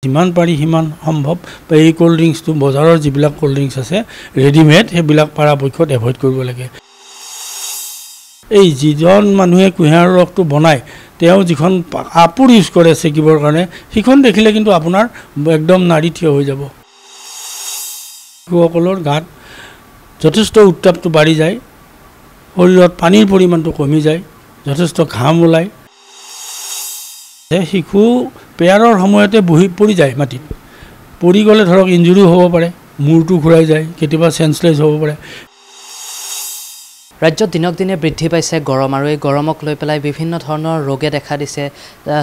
যিমান পাৰি সিমান সম্ভৱ এই কোল্ড ড্ৰিংকছটো বজাৰৰ যিবিলাক কোল্ড ড্ৰিংকছ আছে ৰেডিমেড সেইবিলাক পৰাপক্ষত এভয়েড কৰিব লাগে। এই যিজন মানুহে কুঁহিয়াৰৰ ৰসটো বনায় তেওঁ যিখন কাপোৰ ইউজ কৰে চেকিবৰ কাৰণে সেইখন দেখিলে কিন্তু আপোনাৰ একদম নাড়ী থিয় হৈ যাব। শিশুসকলৰ গাত যথেষ্ট উত্তাপটো বাঢ়ি যায়, শৰীৰত পানীৰ পৰিমাণটো কমি যায়, যথেষ্ট ঘাম ওলায়। শিশু পেয়াৰৰ সময়তে বহি পৰি যায় মাটিত, পৰি গ'লে ধৰক ইঞ্জুৰিও হ'ব পাৰে, মূৰটো ঘূৰাই যায়, কেতিয়াবা চেঞ্চলেছ হ'ব পাৰে। ৰাজ্যত দিনক দিনে বৃদ্ধি পাইছে গৰম আৰু এই গৰমক লৈ পেলাই বিভিন্ন ধৰণৰ ৰোগে দেখা দিছে,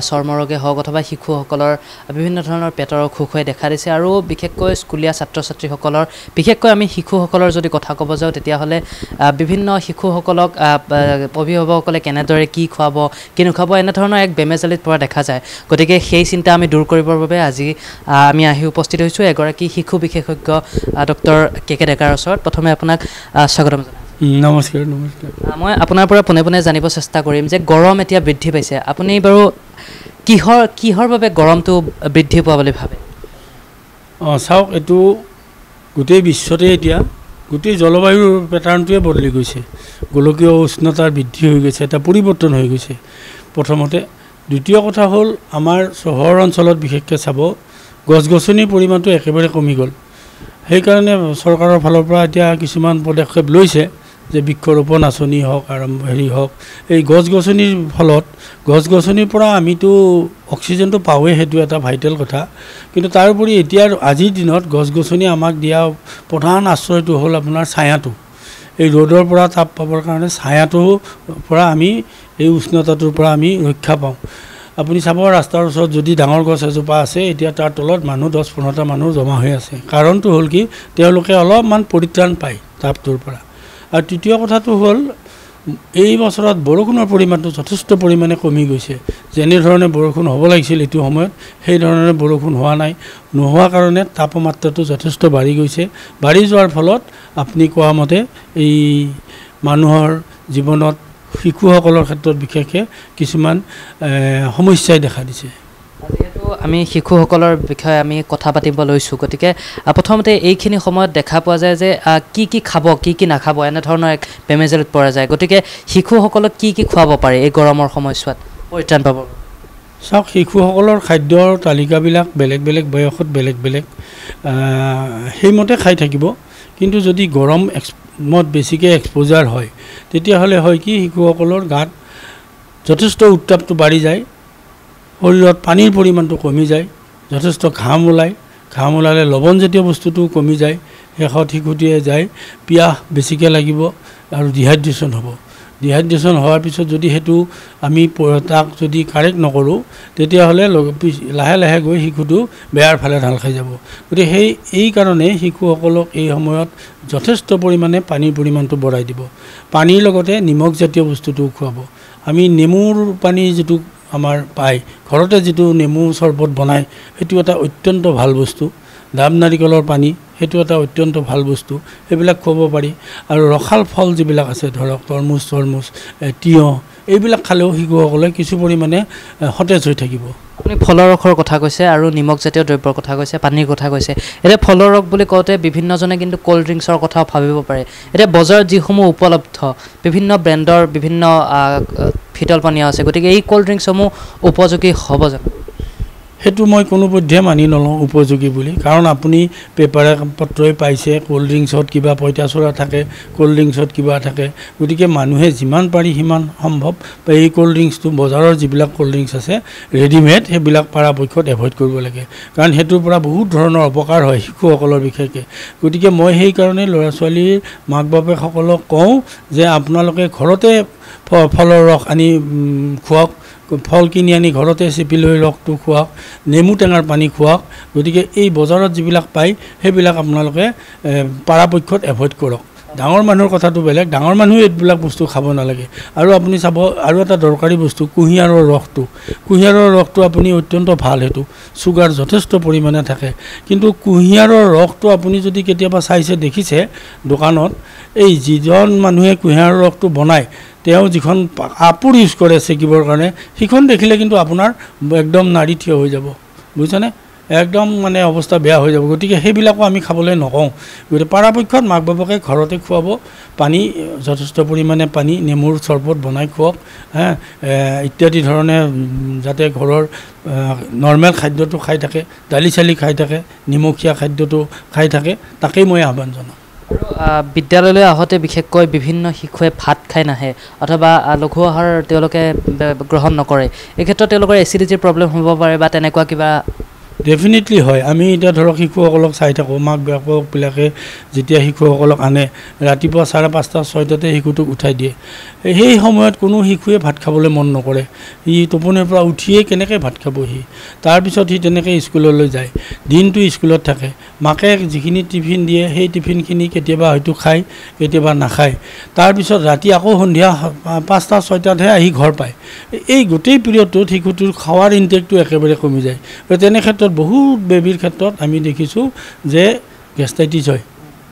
চৰ্মৰোগে হওক অথবা শিশুসকলৰ বিভিন্ন ধৰণৰ পেটৰ অসুখে দেখা দিছে। আৰু বিশেষকৈ স্কুলীয়া ছাত্ৰ ছাত্ৰীসকলৰ, বিশেষকৈ আমি শিশুসকলৰ যদি কথা ক'ব যাওঁ তেতিয়াহ'লে বিভিন্ন শিশুসকলক অভিভাৱকসকলে কেনেদৰে কি খুৱাব কি নোখুৱাব এনেধৰণৰ এক বেমেজালিত পৰা দেখা যায়। গতিকে সেই চিন্তা আমি দূৰ কৰিবৰ বাবে আজি আমি আহি উপস্থিত হৈছোঁ এগৰাকী শিশু বিশেষজ্ঞ ডক্টৰ কে ডেকাৰ ওচৰত। প্ৰথমে আপোনাক স্বাগতম জনাওঁ। নমস্কাৰ। নমস্কাৰ। মই আপোনাৰ পৰা পোনে পোনে জানিব চেষ্টা কৰিম যে গৰম এতিয়া বৃদ্ধি পাইছে, আপুনি বাৰু কিহৰ বাবে গৰমটো বৃদ্ধি পোৱা বুলি ভাবে? চাওক, এইটো গোটেই বিশ্বতে এতিয়া গোটেই জলবায়ুৰ পেটাৰ্ণটোৱে বদলি গৈছে, গোলকীয় উষ্ণতাৰ বৃদ্ধি হৈ গৈছে, এটা পৰিৱৰ্তন হৈ গৈছে প্ৰথমতে। দ্বিতীয় কথা হ'ল আমাৰ চহৰ অঞ্চলত বিশেষকৈ চাব গছ গছনিৰ পৰিমাণটো একেবাৰে কমি গ'ল। সেইকাৰণে চৰকাৰৰ ফালৰ পৰা এতিয়া কিছুমান পদক্ষেপ লৈছে যে বৃক্ষৰোপণ আঁচনি হওক হওক, এই গছ গছনিৰ ফলত গছ গছনিৰ পৰা আমিতো অক্সিজেনটো পাওঁৱেই, সেইটো এটা ভাইটেল কথা। কিন্তু তাৰোপৰি এতিয়া আজিৰ দিনত গছ গছনি আমাক দিয়া প্ৰধান আশ্ৰয়টো হ'ল আপোনাৰ ছায়াটো। এই ৰ'দৰ পৰা তাপ পাবৰ কাৰণে ছায়াটোৰ পৰা আমি এই উষ্ণতাটোৰ পৰা আমি ৰক্ষা পাওঁ। আপুনি চাব ৰাস্তাৰ ওচৰত যদি ডাঙৰ গছ এজোপা আছে, এতিয়া তাৰ তলত মানুহ 10-15টা মানুহ জমা হৈ আছে। কাৰণটো হ'ল কি, তেওঁলোকে অলপমান পৰিত্ৰাণ পায় তাপটোৰ পৰা। আৰু তৃতীয় কথাটো হ'ল এই বছৰত বৰষুণৰ পৰিমাণটো যথেষ্ট পৰিমাণে কমি গৈছে। যেনেধৰণে বৰষুণ হ'ব লাগিছিল এইটো সময়ত সেই ধৰণে বৰষুণ হোৱা নাই। নোহোৱাৰ কাৰণে তাপমাত্ৰাটো যথেষ্ট বাঢ়ি গৈছে। বাঢ়ি যোৱাৰ ফলত আপুনি কোৱা মতে এই মানুহৰ জীৱনত শিশুসকলৰ ক্ষেত্ৰত বিশেষকৈ কিছুমান সমস্যাই দেখা দিছে। যিহেতু আমি শিশুসকলৰ বিষয়ে আমি কথা পাতিব লৈছোঁ, গতিকে প্ৰথমতে এইখিনি সময়ত দেখা পোৱা যায় যে কি খাব কি নাখাব এনেধৰণৰ এক বেমেজালিত পৰা যায়। গতিকে শিশুসকলক কি খুৱাব পাৰে এই গৰমৰ সময়ছোৱাত পৰিত্ৰাণ পাব? চাওক, শিশুসকলৰ খাদ্যৰ তালিকাবিলাক বেলেগ বেলেগ বয়সত বেলেগ বেলেগ, সেইমতে খাই থাকিব। কিন্তু যদি গৰমত বেছিকৈ এক্সপ'জাৰ হয় তেতিয়াহ'লে হয় কি, শিশুসকলৰ গাত যথেষ্ট উত্তাপটো বাঢ়ি যায়, শৰীৰত পানীৰ পৰিমাণটো কমি যায়, যথেষ্ট ঘাম ওলায়। ঘাম ওলালে লৱণজাতীয় বস্তুটো কমি যায়, শেষত শিশুটিয়ে যায় পিয়াহ বেছিকৈ লাগিব আৰু ডিহাইড্ৰেশ্যন হ'ব। ডিহাইড্ৰেশ্যন হোৱাৰ পিছত যদি সেইটো আমি তাক যদি কাৰেক্ট নকৰোঁ তেতিয়াহ'লে লাহে লাহে গৈ শিশুটো বেয়াৰ ফালে ঢাল খাই যাব। গতিকে এই কাৰণে শিশুসকলক এই সময়ত যথেষ্ট পৰিমাণে পানীৰ পৰিমাণটো বঢ়াই দিব। পানীৰ লগতে নিমখজাতীয় বস্তুটো খুৱাব। আমি নেমুৰ পানী যিটো আমাৰ পায়, ঘৰতে যিটো নেমু চৰ্বত বনায়, সেইটো এটা অত্যন্ত ভাল বস্তু। ডাব নাৰিকলৰ পানী, সেইটো এটা অত্যন্ত ভাল বস্তু, সেইবিলাক খুৱাব পাৰি। আৰু ৰসাল ফল যিবিলাক আছে, ধৰক তৰমুজ, তিয়ঁহ, এইবিলাক খালেও শিশুসকলে কিছু পৰিমাণে সতেজ হৈ থাকিব। আপুনি ফলৰ ৰসৰ কথা কৈছে আৰু নিমখজাতীয় দ্ৰব্যৰ কথা কৈছে, পানীৰ কথা কৈছে। এতিয়া ফলৰ ৰস বুলি কওঁতে বিভিন্নজনে কিন্তু ক'ল্ড ড্ৰিংকছৰ কথাও ভাবিব পাৰে। এতিয়া বজাৰত যিসমূহ উপলব্ধ বিভিন্ন ব্ৰেণ্ডৰ বিভিন্ন শীতল পানীয় আছে, গতিকে এই ক'ল্ড ড্ৰিংকছসমূহ উপযোগী হ'ব জানো? সেইটো মই কোনোপধ্যে মানি নলওঁ উপযোগী বুলি। কাৰণ আপুনি পেপাৰে পত্ৰই পাইছে ক'ল্ড ড্ৰিংকছত কিবা পঁইতাচোৰা থাকে, ক'ল্ড ড্ৰিংকছত কিবা থাকে। গতিকে মানুহে যিমান পাৰি সিমান সম্ভৱ এই ক'ল্ড ড্ৰিংকছটো বজাৰৰ যিবিলাক ক'ল্ড ড্ৰিংকছ আছে ৰেডিমেড সেইবিলাক পৰাপক্ষত এভয়েড কৰিব লাগে। কাৰণ সেইটোৰ পৰা বহুত ধৰণৰ অপকাৰ হয় শিশুসকলৰ বিশেষকৈ। গতিকে মই সেইকাৰণে ল'ৰা ছোৱালীৰ মাক বাপেকসকলক কওঁ যে আপোনালোকে ঘৰতে ফলৰ ৰস আনি খুৱাওক, ফল কিনি আনি ঘৰতে চেপি লৈ ৰসটো খুৱাওক, নেমু টেঙাৰ পানী খুৱাওক। গতিকে এই বজাৰত যিবিলাক পায় সেইবিলাক আপোনালোকে পৰাপক্ষত এভয়েড কৰক। ডাঙৰ মানুহৰ কথাটো বেলেগ, ডাঙৰ মানুহে এইবিলাক বস্তু খাব নালাগে। আৰু আপুনি চাব আৰু এটা দৰকাৰী বস্তু কুঁহিয়াৰৰ ৰসটো আপুনি অত্যন্ত ভাল, সেইটো চুগাৰ যথেষ্ট পৰিমাণে থাকে। কিন্তু কুঁহিয়াৰৰ ৰসটো আপুনি যদি কেতিয়াবা দেখিছে দোকানত, এই যিজন মানুহে কুঁহিয়াৰৰ ৰসটো বনায় তেওঁ যিখন কাপোৰ ইউজ কৰে চেকিবৰ কাৰণে সেইখন দেখিলে কিন্তু আপোনাৰ একদম নাড়ী থিয় হৈ যাব, বুজিছেনে? একদম মানে অৱস্থা বেয়া হৈ যাব। গতিকে সেইবিলাকো আমি খাবলৈ নকওঁ। গতিকে পৰাপক্ষত মাক বাপকে ঘৰতে খুৱাব, পানী যথেষ্ট পৰিমাণে পানী, নেমুৰ চৰবত বনাই খুৱাওক, ইত্যাদি ধৰণে যাতে ঘৰৰ নৰ্মেল খাদ্যটো খাই থাকে, দালি চালি খাই থাকে, নিমখীয়া খাদ্যটো খাই থাকে, তাকেই মই আহ্বান জনাওঁ। বিদ্যালয়লৈ আহোঁতে বিশেষকৈ বিভিন্ন শিশুৱে ভাত খাই নাহে অথবা লঘু আহাৰ তেওঁলোকে গ্ৰহণ নকৰে। এই ক্ষেত্ৰত তেওঁলোকৰ এচিডিটিৰ প্ৰব্লেম হ'ব পাৰে বা তেনেকুৱা কিবা? ডেফিনেটলি হয়। আমি এতিয়া ধৰক শিশুসকলক চাই থাকোঁ, মাক বাপকবিলাকে যেতিয়া শিশুসকলক আনে ৰাতিপুৱা 5:30 6টাতে শিশুটোক উঠাই দিয়ে। সেই সময়ত কোনো শিশুৱে ভাত খাবলৈ মন নকৰে। সি টোপনিৰ পৰা উঠিয়ে কেনেকৈ ভাত খাব সি? তাৰপিছত সি তেনেকৈ স্কুললৈ যায়, দিনটো স্কুলত থাকে। মাকে যিখিনি টিফিন দিয়ে সেই টিফিনখিনি কেতিয়াবা হয়তো খায়, কেতিয়াবা নাখায়। তাৰপিছত ৰাতি আকৌ সন্ধিয়া 5টা 6টাতহে আহি ঘৰ পায়। এই গোটেই পিৰিয়ডটোত শিশুটোৰ খোৱাৰ ইনটেকটো একেবাৰে কমি যায়। তেনে ক্ষেত্ৰত বহুত বেবীৰ ক্ষেত্ৰত আমি দেখিছোঁ যে গেষ্টাইটিছ হয়,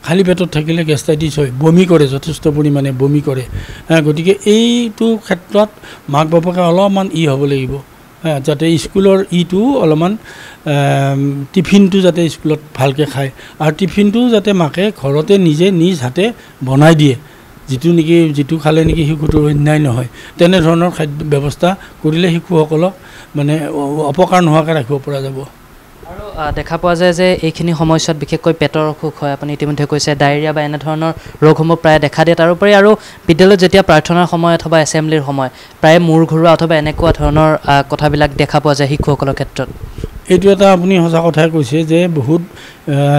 খালী পেটত থাকিলে গেষ্টাইটিছ হয়, বমি কৰে, যথেষ্ট পৰিমাণে বমি কৰে। গতিকে এইটো ক্ষেত্ৰত মাক বাপকে অলপমান হ'ব লাগিব, যাতে স্কুলৰ অলপমান টিফিনটো যাতে স্কুলত ভালকৈ খায়, আৰু টিফিনটো যাতে মাকে ঘৰতে নিজে নিজ হাতে বনাই দিয়ে, যিটো খালে নেকি শিশুটোৰ অন্যায় নহয়। তেনেধৰণৰ খাদ্য ব্যৱস্থা কৰিলে শিশুসকলক মানে অপকাৰ নোহোৱাকৈ ৰাখিব পৰা যাব। আৰু দেখা পোৱা যায় যে এইখিনি সময়ছোৱাত বিশেষকৈ পেটৰ অসুখ হয়, আপুনি ইতিমধ্যে কৈছে ডায়েৰিয়া বা এনেধৰণৰ ৰোগসমূহ প্ৰায় দেখা দিয়ে। তাৰোপৰি আৰু বিদ্যালয়ত যেতিয়া প্ৰাৰ্থনাৰ সময় অথবা এছেম্বলিৰ সময় প্ৰায় মূৰ ঘূৰোৱা অথবা এনেকুৱা ধৰণৰ কথাবিলাক দেখা পোৱা যায় শিশুসকলৰ ক্ষেত্ৰত। এইটো এটা আপুনি সঁচা কথাই কৈছে যে বহুত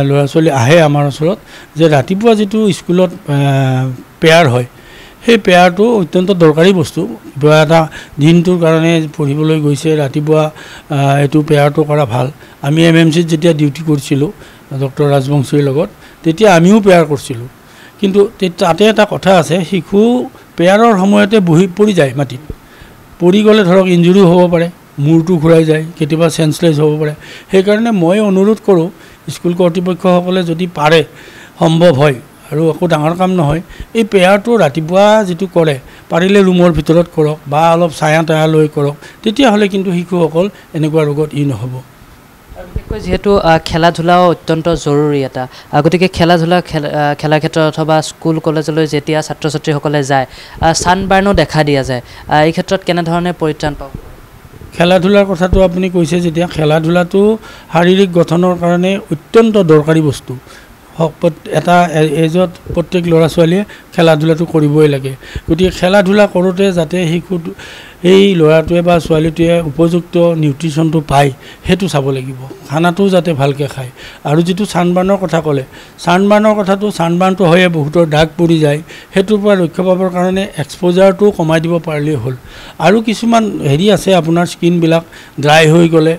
ল'ৰা ছোৱালী আহে আমাৰ ওচৰত যে ৰাতিপুৱা যিটো স্কুলত পেয়াৰ হয়, সেই পেয়াৰটো অত্যন্ত দৰকাৰী বস্তু। কিবা এটা দিনটোৰ কাৰণে পঢ়িবলৈ গৈছে, ৰাতিপুৱা এইটো পেয়াৰটো কৰা ভাল। আমি MMCত যেতিয়া ডিউটি কৰিছিলোঁ ডক্টৰ ৰাজবংশীৰ লগত, তেতিয়া আমিও পেয়াৰ কৰিছিলোঁ। কিন্তু তাতে এটা কথা আছে, শিশু পেয়াৰৰ সময়তে পৰি যায় মাটিত। পৰি গ'লে ধৰক ইঞ্জুৰিও হ'ব পাৰে, মূৰটো ঘূৰাই যায়, কেতিয়াবা চেঞ্চলেছ হ'ব পাৰে। সেইকাৰণে মই অনুৰোধ কৰোঁ স্কুল কৰ্তৃপক্ষসকলে যদি পাৰে, সম্ভৱ হয় আৰু একো ডাঙৰ কাম নহয়, এই পেয়াৰটো ৰাতিপুৱা যিটো কৰে পাৰিলে ৰুমৰ ভিতৰত কৰক বা অলপ ছায়া তায়া লৈ কৰক, তেতিয়াহ'লে কিন্তু শিশুসকল এনেকুৱা ৰোগত নহ'ব। বিশেষকৈ যিহেতু খেলা ধূলাও অত্যন্ত জৰুৰী এটা, গতিকে খেলাৰ ক্ষেত্ৰত অথবা স্কুল কলেজলৈ যেতিয়া ছাত্ৰ ছাত্ৰীসকলে যায় ছানবাৰ্ণো দেখা দিয়া যায়, এই ক্ষেত্ৰত কেনেধৰণে পৰিত্ৰাণ পাব? খেলা ধূলাৰ কথাটো আপুনি কৈছে যেতিয়া, খেলা ধূলাটো শাৰীৰিক গঠনৰ কাৰণে অত্যন্ত দৰকাৰী বস্তু। এটা এজত প্ৰত্যেক ল'ৰা ছোৱালীয়ে খেলা ধূলাটো কৰিবই লাগে। গতিকে খেলা ধূলা কৰোঁতে যাতে সেই ল'ৰাটোৱে বা ছোৱালীটোৱে উপযুক্ত নিউট্ৰিশ্যনটো পায় সেইটো চাব লাগিব, খানাটোও যাতে ভালকৈ খায়। আৰু যিটো ছানবাৰ্ণৰ কথা ক'লে, ছানবাৰ্ণটো হয়ে বহুতৰ দাগ পৰি যায়, সেইটোৰ পৰা ৰক্ষা পাবৰ কাৰণে এক্সপ'জাৰটো কমাই দিব পাৰিলেই হ'ল। আৰু কিছুমান আছে আপোনাৰ স্কিনবিলাক ড্ৰাই হৈ গ'লে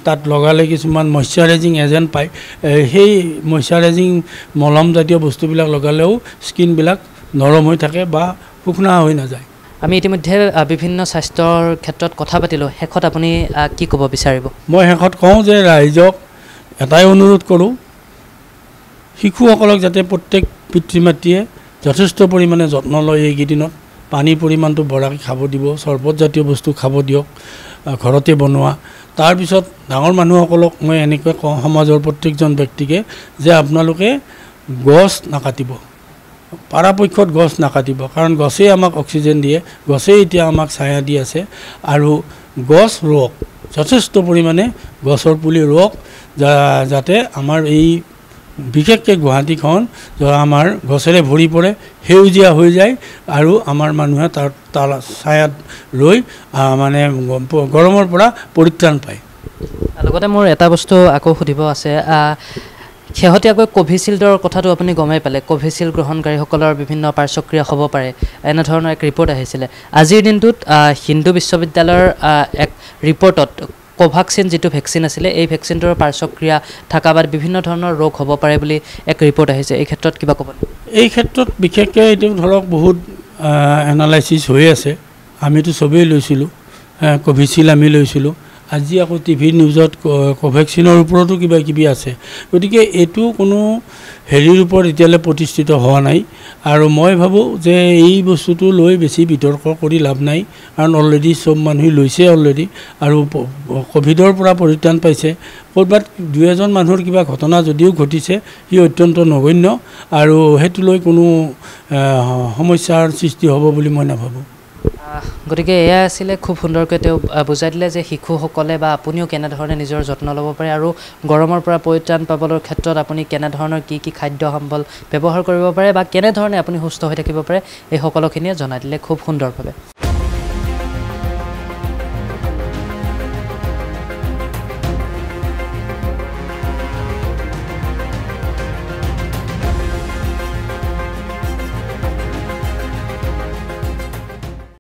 তাত লগালে কিছুমান মইশ্চাৰাইজিং এজেণ্ট পায়, সেই মইশ্চাৰাইজিং মলম জাতীয় বস্তুবিলাক লগালেও স্কিনবিলাক নৰম হৈ থাকে বা শুকনা হৈ নাযায়। আমি ইতিমধ্যে বিভিন্ন স্বাস্থ্যৰ ক্ষেত্ৰত কথা পাতিলোঁ, শেষত আপুনি কি ক'ব বিচাৰিব? মই শেষত কওঁ যে ৰাইজক এটাই অনুৰোধ কৰোঁ, শিশুসকলক যাতে প্ৰত্যেক পিতৃ মাতৃয়ে যথেষ্ট পৰিমাণে যত্ন লয়। এইকেইদিনত পানীৰ পৰিমাণটো বঢ়াকৈ খাব দিব, চৰবত জাতীয় বস্তু খাব দিয়ক ঘৰতে বনোৱা। তাৰপিছত ডাঙৰ মানুহসকলক মই এনেকৈ কওঁ, সমাজৰ প্ৰত্যেকজন ব্যক্তিকে, যে আপোনালোকে গছ নাকাটিব, পৰাপক্ষত গছ নাকাটিব, কাৰণ গছেই আমাক অক্সিজেন দিয়ে, গছেই এতিয়া আমাক ছায়া দি আছে। আৰু গছ ৰুৱক, যথেষ্ট পৰিমাণে গছৰ পুলি ৰুৱক, যাতে আমাৰ এই বিশেষকৈ গুৱাহাটীখন আমাৰ গছেৰে ভৰি পৰে, সেউজীয়া হৈ যায় আৰু আমাৰ মানুহে তাৰ ছায়াত ৰৈ মানে গৰমৰ পৰা পৰিত্ৰাণ পায়। লগতে মোৰ এটা বস্তু আকৌ সুধিব আছে, শেহতীয়াকৈ কোভিচিল্ডৰ কথাটো আপুনি গমেই পালে, কোভিচিল্ড গ্ৰহণকাৰীসকলৰ বিভিন্ন পাৰ্শ্বক্ৰিয়া হ'ব পাৰে, এনেধৰণৰ এক ৰিপৰ্ট আহিছিলে। আজিৰ দিনটোত হিন্দু বিশ্ববিদ্যালয়ৰ এক ৰিপৰ্টত কোভাক্সিন যিটো ভেকচিন আছিলে, এই ভেকচিনটোৰ পাৰ্শ্বক্ৰিয়া থকা বা বিভিন্ন ধৰণৰ ৰোগ হ'ব পাৰে বুলি এক ৰিপৰ্ট আহিছে, এই ক্ষেত্ৰত কিবা ক'ব? এই ক্ষেত্ৰত বিশেষকৈ এইটো ধৰক বহুত এনালাইচিছ হৈ আছে। আমিতো চবেই লৈছিলোঁ, কোভিচিল্ড আমি লৈছিলোঁ, আজি আকৌ টিভি নিউজত কোভেক্সিনৰ ওপৰতো কিবা কিবি আছে গতিকে এইটো কোনো হেৰিৰ ওপৰত এতিয়ালৈ প্ৰতিষ্ঠিত হোৱা নাই আৰু মই ভাবোঁ যে এই বস্তুটো লৈ বেছি বিতৰ্ক কৰি লাভ নাই কাৰণ অলৰেডি চব মানুহে লৈছে অলৰেডি আৰু কোভিডৰ পৰা পৰিত্ৰাণ পাইছে ক'ৰবাত দুই এজন মানুহৰ কিবা ঘটনা যদিও ঘটিছে সি অত্যন্ত নগণ্য আৰু সেইটো লৈ কোনো সমস্যাৰ সৃষ্টি হ'ব বুলি মই নাভাবোঁ গতিকে এয়া আছিলে খুব সুন্দৰকৈ তেওঁ বুজাই দিলে যে শিশুসকলে বা আপুনিও কেনেধৰণে নিজৰ যত্ন ল'ব পাৰে আৰু গৰমৰ পৰা পৰিত্ৰাণ পাবলৈ ক্ষেত্ৰত আপুনি কেনেধৰণৰ কি কি খাদ্য সম্বল ব্যৱহাৰ কৰিব পাৰে বা কেনেধৰণে আপুনি সুস্থ হৈ থাকিব পাৰে এই সকলোখিনিয়ে জনাই দিলে খুব সুন্দৰভাৱে